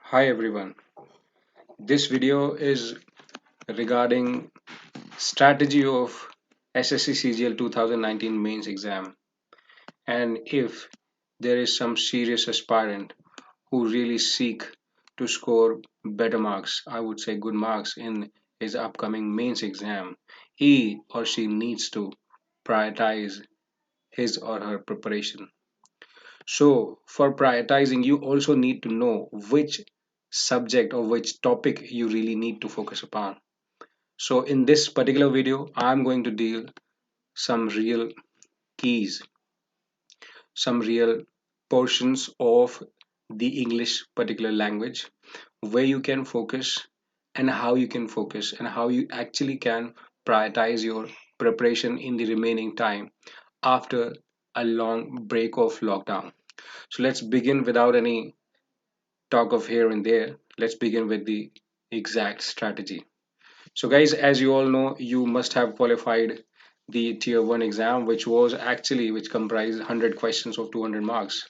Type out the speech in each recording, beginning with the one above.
Hi everyone. This video is regarding strategy of SSC CGL 2019 mains exam, and if there is some serious aspirant who really seek to score better marks, I would say good marks in his upcoming mains exam, he or she needs to prioritize his or her preparation. So, for prioritizing, you also need to know which subject or which topic you really need to focus upon. So, in this particular video, I'm going to deal some real keys, some real portions of the English particular language where you can focus and how you can focus and how you actually can prioritize your preparation in the remaining time after a long break of lockdown. So let's begin without any talk of here and there. Let's begin with the exact strategy. So, guys, as you all know, you must have qualified the tier 1 exam, which comprised 100 questions of 200 marks.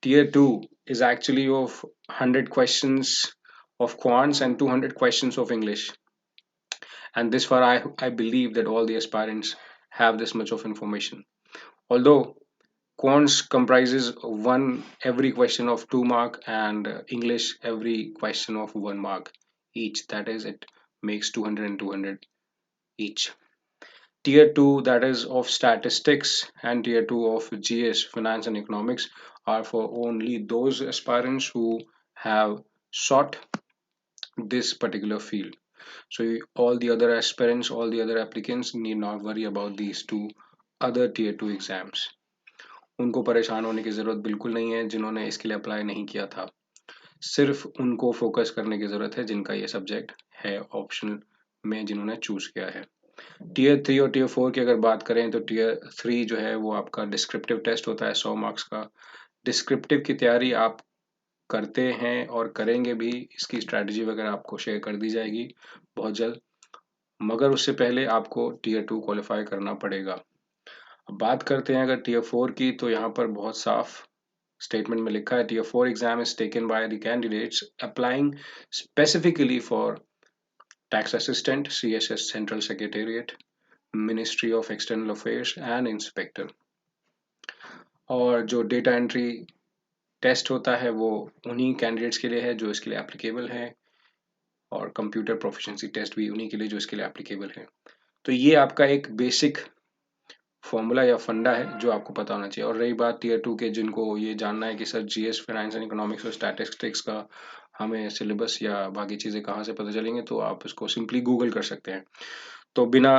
Tier 2 is actually of 100 questions of quants and 200 questions of English. And this far, I believe that all the aspirants have this much of information. Although quants comprises one every question of 2 mark and English every question of 1 mark each. That is, it makes 200 and 200 each. Tier 2, that is of statistics, and tier 2 of GS, finance and economics, are for only those aspirants who have sought this particular field. So all the other aspirants, all the other applicants need not worry about these two other tier 2 exams. उनको परेशान होने की ज़रूरत बिल्कुल नहीं है जिन्होंने इसके लिए अप्लाई नहीं किया था. सिर्फ उनको फोकस करने की ज़रूरत है जिनका ये सब्जेक्ट है ऑप्शनल में जिन्होंने चूज़ किया है. टीयर 3 और टीयर 4 की अगर बात करें तो टीयर 3 जो है वो आपका डिस्क्रिप्टिव टेस्ट होता है 100 मार्क्स का. डिस्क्रिप्टिव की तैयारी आप करते हैं और करेंगे भी. इसकी स्ट्रैटेजी वगैरह आपको शेयर कर दी जाएगी बहुत जल्द, मगर उससे पहले आपको टीयर 2 क्वालिफाई करना पड़ेगा. अब बात करते हैं अगर टीयर 4 की, तो यहाँ पर बहुत साफ स्टेटमेंट में लिखा है tier 4 exam is taken by the candidates applying specifically for tax assistant CSS central secretariat ministry of external affairs and inspector. और जो डेटा एंट्री टेस्ट होता है वो उन्हीं कैंडिडेट्स के लिए है जो इसके लिए एप्लीकेबल है, और कंप्यूटर प्रोफिशिएंसी टेस्ट भी उन्हीं के लिए जो इसके लिए एप्लीकेबल है. तो ये आपका एक बेसिक फॉर्मूला या फंडा है जो आपको पता होना चाहिए. और रही बात टीयर 2 के, जिनको ये जानना है कि sir GS, finance and economics और स्टैटिस्टिक्स का हमें सिलेबस या बाकी चीज़ें कहाँ से पता चलेंगे, तो आप इसको सिंपली गूगल कर सकते हैं. तो बिना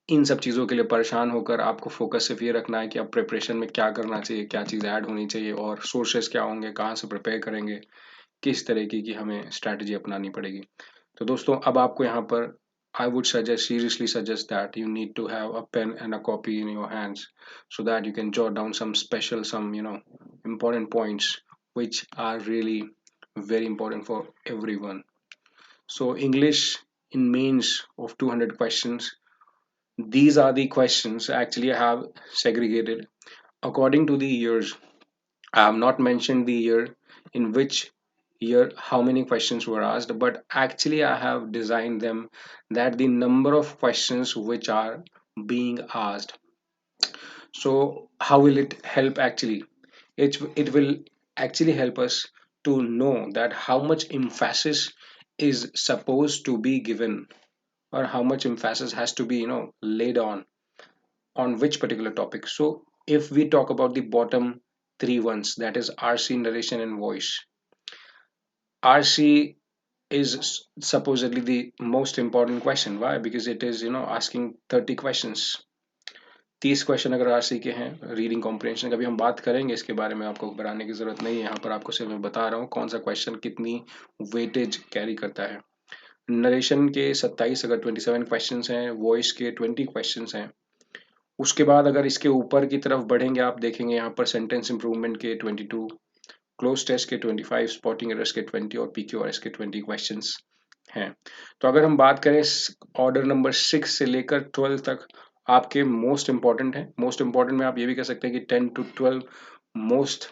इन सब चीज़ों के लिए परेशान होकर आपको फोकस सिर्फ ये रखना है कि आप प्रिपरेशन में क्या करना चाहिए, क्या चीज़ ऐड होनी चाहिए और सोर्सेज क्या होंगे, कहाँ से प्रिपेयर करेंगे, किस तरीके की हमें स्ट्रैटेजी अपनानी पड़ेगी. तो दोस्तों, अब आपको यहाँ पर I would seriously suggest that you need to have a pen and a copy in your hands so that you can jot down some important points which are really very important for everyone. So English in mains of 200 questions, these are the questions actually I have segregated according to the years. I have not mentioned the year in which year how many questions were asked, but actually I have designed them that the number of questions which are being asked. So how will it help actually? It will actually help us to know that how much emphasis is supposed to be given, or how much emphasis has to be laid on which particular topic. So if we talk about the bottom three ones, that is RC, narration and voice. RC is supposedly the most important question. Why? Because it is asking 30 questions. 30 question अगर RC के हैं reading comprehension का भी हम बात करेंगे, इसके बारे में आपको घबराने की जरूरत नहीं है. यहाँ पर आपको सिर्फ मैं बता रहा हूँ कौन सा क्वेश्चन कितनी वेटेज कैरी करता है. नरेशन के 27 अगर 27 क्वेश्चंस हैं, वॉइस के 20 क्वेश्चंस हैं. उसके बाद अगर इसके ऊपर की तरफ बढ़ेंगे, आप देखेंगे यहाँ पर सेंटेंस इंप्रूवमेंट के 22, क्लोज टेस्ट के 25, स्पॉटिंग एरर्स के 20 और PQRS के 20 क्वेश्चंस हैं. तो अगर हम बात करें ऑर्डर नंबर 6 से लेकर 12 तक आपके मोस्ट इंपॉर्टेंट है. मोस्ट इंपॉर्टेंट में आप ये भी कह सकते हैं कि 10 to 12 मोस्ट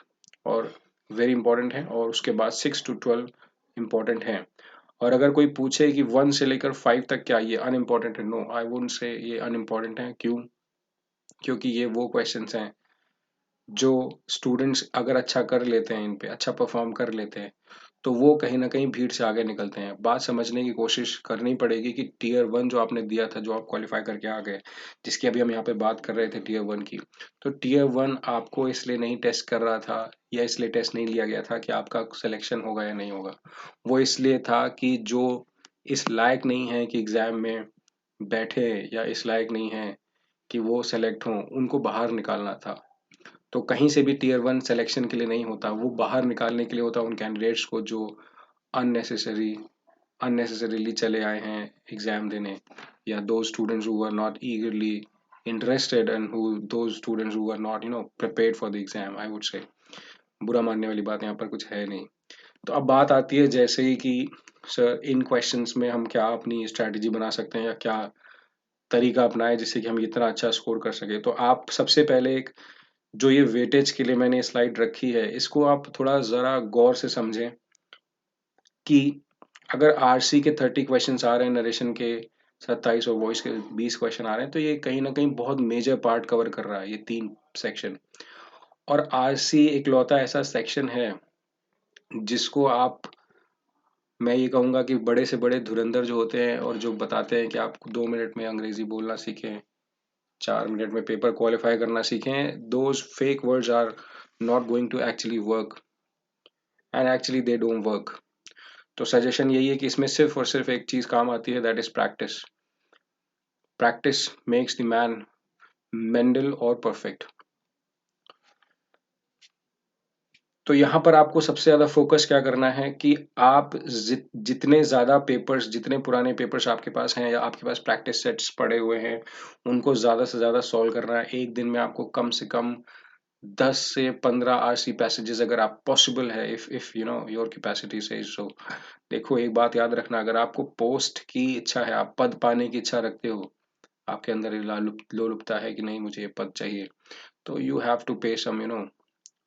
और वेरी इंपॉर्टेंट है, और उसके बाद 6 to 12 इंपॉर्टेंट हैं। और अगर कोई पूछे कि 1 से लेकर 5 तक क्या ये अनइम्पॉर्टेंट है, नो आई वुडंट से ये अनइम्पॉर्टेंट है। क्यों? क्योंकि ये वो क्वेश्चंस हैं जो स्टूडेंट्स अगर अच्छा कर लेते हैं, इन पे अच्छा परफॉर्म कर लेते हैं, तो वो कहीं ना कहीं भीड़ से आगे निकलते हैं। बात समझने की कोशिश करनी पड़ेगी कि टीयर 1 जो आपने दिया था, जो आप क्वालिफाई करके आ गए, जिसकी अभी हम यहाँ पे बात कर रहे थे टीयर 1 की, तो टीयर 1 आपको इसलिए नहीं टेस्ट कर रहा था, या इसलिए टेस्ट नहीं लिया गया था कि आपका सिलेक्शन होगा या नहीं होगा। वो इसलिए था कि जो इस लायक नहीं है कि एग्जाम में बैठे, या इस लायक नहीं है कि वो सेलेक्ट हों, उनको बाहर निकालना था। तो कहीं से भी टीयर 1 सिलेक्शन के लिए नहीं होता, वो बाहर निकालने के लिए होता उन कैंडिडेट्स को जो अननेसेसरी अननेसेसरीली चले आए हैं एग्जाम देने, या दो students who are not eagerly interested and who those students who are not prepared for the exam, I would say. बुरा मानने वाली बात यहाँ पर कुछ है नहीं। तो अब बात आती है जैसे ही कि सर इन क्वेश्चंस में हम क्या अपनी स्ट्रैटेजी बना सकते हैं, या क्या तरीका अपनाएं जिससे कि हम इतना अच्छा स्कोर कर सके। तो आप सबसे पहले एक, जो ये वेटेज के लिए मैंने स्लाइड रखी है, इसको आप थोड़ा ज़रा गौर से समझें कि अगर आरसी के 30 क्वेश्चंस आ रहे हैं, नरेशन के 27 और वॉइस के 20 क्वेश्चन आ रहे हैं, तो ये कहीं ना कहीं बहुत मेजर पार्ट कवर कर रहा है, ये 3 सेक्शन। और आरसी इकलौता ऐसा सेक्शन है जिसको आप, मैं ये कहूँगा कि बड़े से बड़े धुरंधर जो होते हैं और जो बताते हैं कि आप 2 मिनट में अंग्रेजी बोलना सीखें, 4 मिनट में पेपर क्वालिफाई करना सीखें, those fake words are not going to actually work, and actually they don't work. तो सजेशन यही है कि इसमें सिर्फ और सिर्फ एक चीज काम आती है, that is practice. Practice makes the man Mendel और परफेक्ट। तो यहाँ पर आपको सबसे ज्यादा फोकस क्या करना है कि आप जितने ज्यादा पेपर्स, जितने पुराने पेपर्स आपके पास हैं, या आपके पास प्रैक्टिस सेट्स पड़े हुए हैं, उनको ज्यादा से ज्यादा सॉल्व करना है। एक दिन में आपको कम से कम 10 से 15 आरसी पैसेजेस, अगर आप पॉसिबल है, इफ योर कैपेसिटी से सो। देखो एक बात याद रखना, अगर आपको पोस्ट की इच्छा है, आप पद पाने की इच्छा रखते हो, आपके अंदर ये लोलुपता है कि नहीं मुझे ये पद चाहिए, तो यू हैव टू पे सम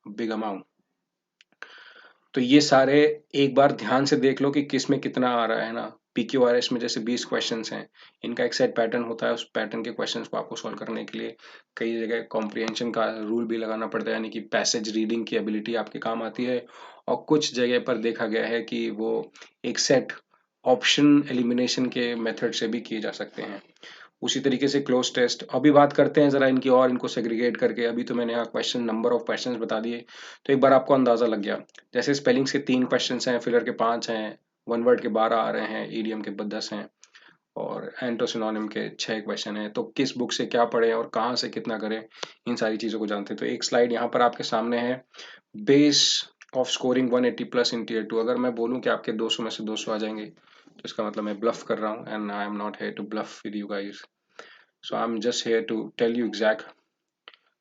बिग अमाउंट। तो ये सारे एक बार ध्यान से देख लो कि किस में कितना आ रहा है ना। पीक्यूआरएस में जैसे 20 क्वेश्चंस हैं, इनका एक सेट पैटर्न होता है, उस पैटर्न के क्वेश्चंस को आपको सॉल्व करने के लिए कई जगह कॉम्प्रिहेंशन का रूल भी लगाना पड़ता है, यानी कि पैसेज रीडिंग की एबिलिटी आपके काम आती है। और कुछ जगह पर देखा गया है कि वो एक सेट ऑप्शन एलिमिनेशन के मेथड से भी किए जा सकते हैं। उसी तरीके से क्लोज टेस्ट, अभी बात करते हैं जरा इनकी, और इनको सेग्रीगेट करके। अभी तो मैंने यहाँ क्वेश्चन, नंबर ऑफ क्वेश्चंस बता दिए, तो एक बार आपको अंदाजा लग गया। जैसे स्पेलिंग्स के 3 क्वेश्चंस हैं, फिलर के 5 हैं, वन वर्ड के 12 आ रहे हैं, ईडियम के 10 हैं, और एंटोसिनोनिम के 6 क्वेश्चन हैं। तो किस बुक से क्या पढ़ें और कहाँ से कितना करें, इन सारी चीज़ों को जानते हैं। तो एक स्लाइड यहाँ पर आपके सामने है, base of scoring 180 plus in tier 2। अगर मैं बोलूँ कि आपके 200 में से 200 आ जाएंगे, तो इसका मतलब मैं ब्लफ कर रहा हूँ, and I am not here to bluff with you guys. So I'm just here to tell you exact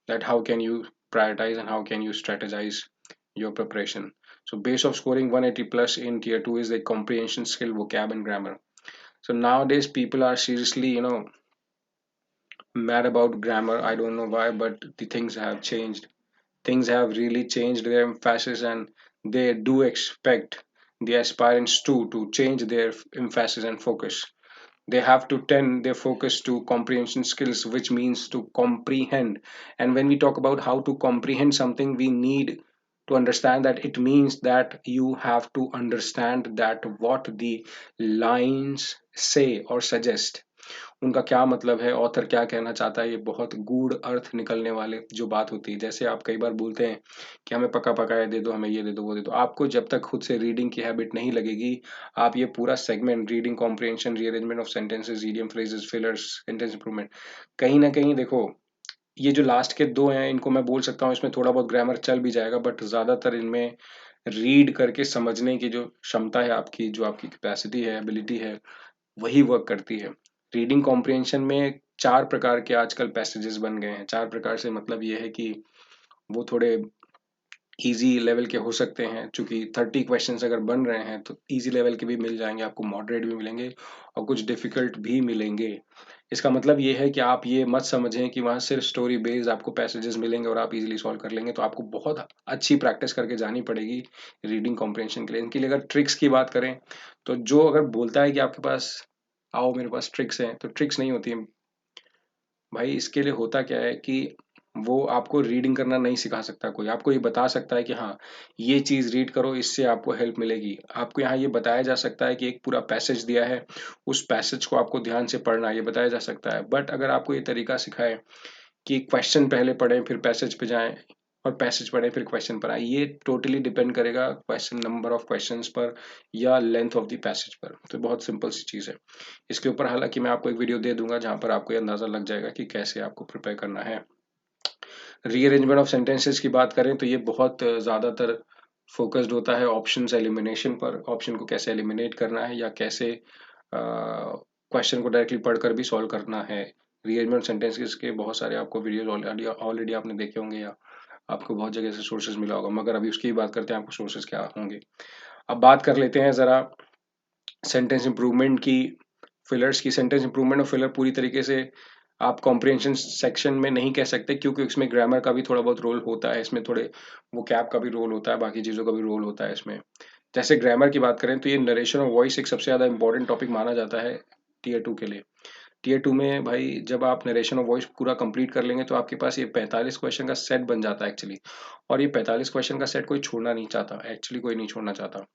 that how can you prioritize and how can you strategize your preparation. So base of scoring 180 plus in tier 2 is the comprehension skill, vocab and grammar. So nowadays people are seriously, mad about grammar. I don't know why, but the things have changed. Things have really changed their emphasis, and they do expect the aspirants to change their emphasis and focus. They have to tend their focus to comprehension skills, which means to comprehend. And when we talk about how to comprehend something, we need to understand that it means that you have to understand that what the lines say or suggest, उनका क्या मतलब है, author क्या कहना चाहता है, ये बहुत गूढ़ अर्थ निकलने वाले जो बात होती है। जैसे आप कई बार बोलते हैं कि हमें पका पकाया दे दो, हमें ये दे दो, वो दे दो। आपको जब तक खुद से रीडिंग की हैबिट नहीं लगेगी, आप ये पूरा segment, reading comprehension, rearrangement of sentences, idiom phrases, fillers, sentence improvement, कहीं ना कहीं देखो, ये जो लास्ट के 2 हैं, इनको मैं बोल सकता हूँ इसमें थोड़ा बहुत ग्रामर चल भी जाएगा, बट ज्यादातर इनमें रीड करके समझने की जो क्षमता है आपकी, जो आपकी कैपेसिटी है, एबिलिटी है, वही वर्क करती है। रीडिंग कॉम्प्रिहेंशन में 4 प्रकार के आजकल पैसेजेस बन गए हैं। 4 प्रकार से मतलब ये है कि वो थोड़े इजी लेवल के हो सकते हैं, चूंकि 30 क्वेश्चंस अगर बन रहे हैं तो इजी लेवल के भी मिल जाएंगे आपको, मॉडरेट भी मिलेंगे और कुछ डिफिकल्ट भी मिलेंगे। इसका मतलब ये है कि आप ये मत समझें कि वहाँ सिर्फ स्टोरी बेस्ड आपको पैसेजेस मिलेंगे और आप इजीली सॉल्व कर लेंगे। तो आपको बहुत अच्छी प्रैक्टिस करके जानी पड़ेगी रीडिंग कॉम्प्रिहेंशन के लिए। इनके लिए अगर ट्रिक्स की बात करें तो जो अगर बोलता है कि आपके पास आओ मेरे पास ट्रिक्स हैं, तो ट्रिक्स नहीं होती है भाई। इसके लिए होता क्या है कि वो आपको रीडिंग करना नहीं सिखा सकता कोई। आपको ये बता सकता है कि हाँ ये चीज़ रीड करो, इससे आपको हेल्प मिलेगी। आपको यहाँ ये बताया जा सकता है कि एक पूरा पैसेज दिया है, उस पैसेज को आपको ध्यान से पढ़ना है, ये बताया जा सकता है। बट अगर आपको ये तरीका सिखाए कि क्वेश्चन पहले पढ़ें फिर पैसेज पे जाएं, और पैसेज पढ़ें फिर क्वेश्चन पर आए, ये टोटली डिपेंड करेगा क्वेश्चन, नंबर ऑफ क्वेश्चंस पर या लेंथ ऑफ द पैसेज पर। तो बहुत सिंपल सी चीज़ है। इसके ऊपर हालांकि मैं आपको एक वीडियो दे दूंगा जहां पर आपको ये अंदाजा लग जाएगा कि कैसे आपको प्रिपेयर करना है। रीअरेंजमेंट ऑफ सेंटेंसेस की बात करें तो ये बहुत ज़्यादातर फोकस्ड होता है ऑप्शन एलिमिनेशन पर। ऑप्शन को कैसे एलिमिनेट करना है या कैसे क्वेश्चन को डायरेक्टली पढ़कर भी सॉल्व करना है। रीअरेंजमेंट सेंटेंसेस के बहुत सारे आपको वीडियोस ऑलरेडी आपने देखे होंगे या आपको बहुत जगह से सोर्सेज मिला होगा, मगर अभी उसकी बात करते हैं आपको सोर्सेज क्या होंगे। अब बात कर लेते हैं ज़रा सेंटेंस इंप्रूवमेंट की, फिलर्स की। सेंटेंस इंप्रूवमेंट और फिलर पूरी तरीके से आप कॉम्प्रिहेंशन सेक्शन में नहीं कह सकते, क्योंकि इसमें ग्रामर का भी थोड़ा बहुत रोल होता है, इसमें थोड़े वो कैप का भी रोल होता है, बाकी चीज़ों का भी रोल होता है इसमें। जैसे ग्रामर की बात करें तो ये नरेशन और वॉइस एक सबसे ज़्यादा इंपॉर्टेंट टॉपिक माना जाता है टीयर 2 के लिए। टीयर 2 में भाई जब आप नरेशन और वॉइस पूरा कंप्लीट कर लेंगे तो आपके पास ये 45 क्वेश्चन का सेट बन जाता है एक्चुअली। और ये 45 क्वेश्चन का सेट कोई छोड़ना नहीं चाहता, एक्चुअली कोई नहीं छोड़ना चाहता।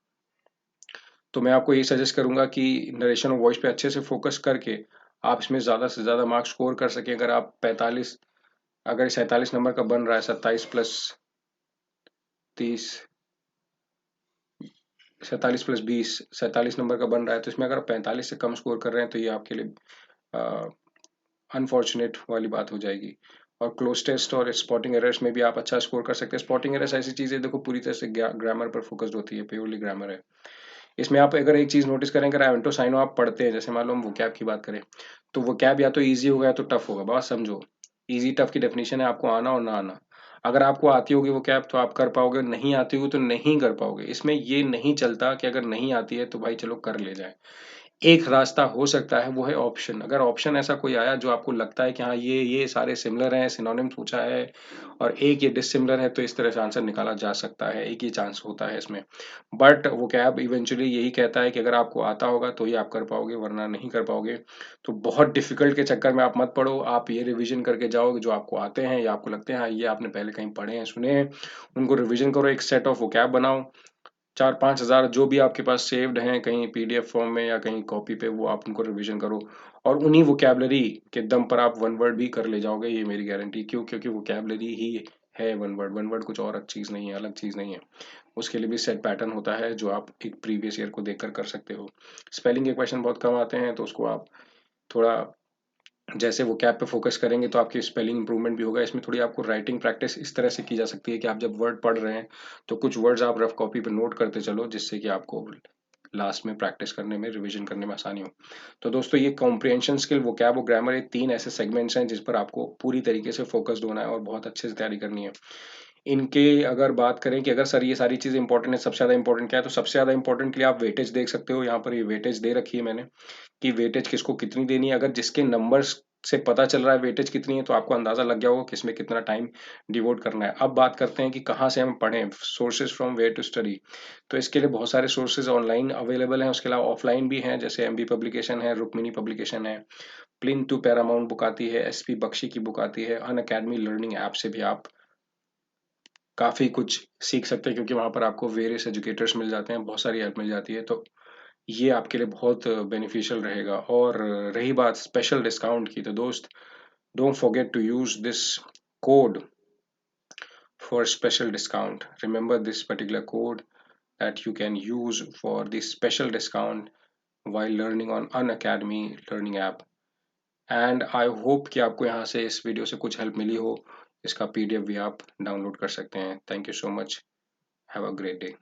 तो मैं आपको ये सजेस्ट करूंगा कि नरेशन और वॉइस पे अच्छे से फोकस करके आप इसमें ज़्यादा से ज़्यादा मार्क्स स्कोर कर सकें। अगर आप 45, अगर 47 नंबर का बन रहा है, 27 + 30, 47 + 20, 47 नंबर का बन रहा है, तो इसमें अगर आप 45 से कम स्कोर कर रहे हैं तो ये आपके लिए अनफॉर्चुनेट वाली बात हो जाएगी। और क्लोज टेस्ट और स्पॉटिंग एरर्स में भी आप अच्छा स्कोर कर सकते हैं। स्पॉटिंग एरर्स ऐसी चीज़ है, देखो पूरी तरह से ग्रामर पर फोकस्ड होती है, प्योरली ग्रामर है। इसमें आप अगर एक चीज़ नोटिस करें, अगर एवेंटो साइनो आप पढ़ते हैं, जैसे मान लो हम वोकैब की बात करें, तो वोकैब या तो ईजी होगा या तो टफ होगा। बात समझो, ईजी टफ की डेफिनेशन है आपको आना और ना आना। अगर आपको आती होगी वोकैब तो आप कर पाओगे, नहीं आती होगी तो नहीं कर पाओगे। इसमें ये नहीं चलता कि अगर नहीं आती है तो भाई चलो कर ले जाए। एक रास्ता हो सकता है, वो है ऑप्शन। अगर ऑप्शन ऐसा कोई आया जो आपको लगता है कि हाँ ये सारे सिमिलर हैं, सिनोनिम्स पूछा है और एक ये डिसिमिलर है, तो इस तरह से आंसर निकाला जा सकता है, एक ही चांस होता है इसमें। बट वो कैब इवेंचुअली यही कहता है कि अगर आपको आता होगा तो ही आप कर पाओगे, वरना नहीं कर पाओगे। तो बहुत डिफिकल्ट के चक्कर में आप मत पड़ो, आप ये रिवीजन करके जाओगे जो आपको आते हैं या आपको लगते हैं हाँ ये आपने पहले कहीं पढ़े हैं सुने हैं, उनको रिवीजन करो। एक सेट ऑफ वो कैब बनाओ, 4-5 हज़ार जो भी आपके पास सेव्ड हैं कहीं पीडीएफ फॉर्म में या कहीं कॉपी पे, वो आप उनको रिवीजन करो। और उन्हीं वोकैबलरी के दम पर आप वन वर्ड भी कर ले जाओगे, ये मेरी गारंटी। क्यों? क्योंकि वोकैबलरी ही है वन वर्ड। वन वर्ड कुछ और चीज़ नहीं है, अलग चीज़ नहीं है। उसके लिए भी सेट पैटर्न होता है जो आप एक प्रीवियस ईयर को देखकर कर सकते हो। स्पेलिंग के क्वेश्चन बहुत कम आते हैं, तो उसको आप थोड़ा जैसे वो कैप पे फोकस करेंगे तो आपकी स्पेलिंग इंप्रूवमेंट भी होगा। इसमें थोड़ी आपको राइटिंग प्रैक्टिस इस तरह से की जा सकती है कि आप जब वर्ड पढ़ रहे हैं तो कुछ वर्ड्स आप रफ कॉपी पे नोट करते चलो, जिससे कि आपको लास्ट में प्रैक्टिस करने में, रिवीजन करने में आसानी हो। तो दोस्तों ये कॉम्प्रिहेंशन स्किल, वोकैब और ग्रामर, ये 3 ऐसे सेगमेंट्स हैं जिस पर आपको पूरी तरीके से फोकस्ड होना है और बहुत अच्छे से तैयारी करनी है। इनके अगर बात करें कि अगर सर ये सारी चीज़ें इंपॉर्टेंट है, सबसे ज़्यादा इंपॉर्टेंट क्या है, तो सबसे ज़्यादा इंपॉर्टेंट के लिए आप वेटेज देख सकते हो। यहाँ पर ये वेटेज दे रखी है मैंने कि वेटेज किसको कितनी देनी है। अगर जिसके नंबर्स से पता चल रहा है वेटेज कितनी है, तो आपको अंदाजा लग गया होगा किसमें कितना टाइम डिवोट करना है। अब बात करते हैं कि कहाँ से हम पढ़ें, sources from where to study. तो इसके लिए बहुत सारे सोर्सेज ऑनलाइन अवेलेबल हैं, उसके अलावा ऑफलाइन भी हैं, जैसे एमबी पब्लिकेशन है, रुक्मिनी पब्लिकेशन है, प्लिन टू पैरामाउंट बुक आती है, एसपी बख्शी की बुक आती है, अन अकेडमी लर्निंग ऐप से भी आप काफ़ी कुछ सीख सकते हैं, क्योंकि वहाँ पर आपको वेरियस एजुकेटर्स मिल जाते हैं, बहुत सारी हेल्प मिल जाती है। तो ये आपके लिए बहुत बेनिफिशियल रहेगा। और रही बात स्पेशल डिस्काउंट की, तो दोस्त don't forget to use this code for special discount. Remember this particular code that you can use for the special discount while learning on Unacademy learning app. And I hope कि आपको यहाँ से इस video से कुछ help मिली हो। इसका PDF भी आप डाउनलोड कर सकते हैं। Thank you so much. Have a great day.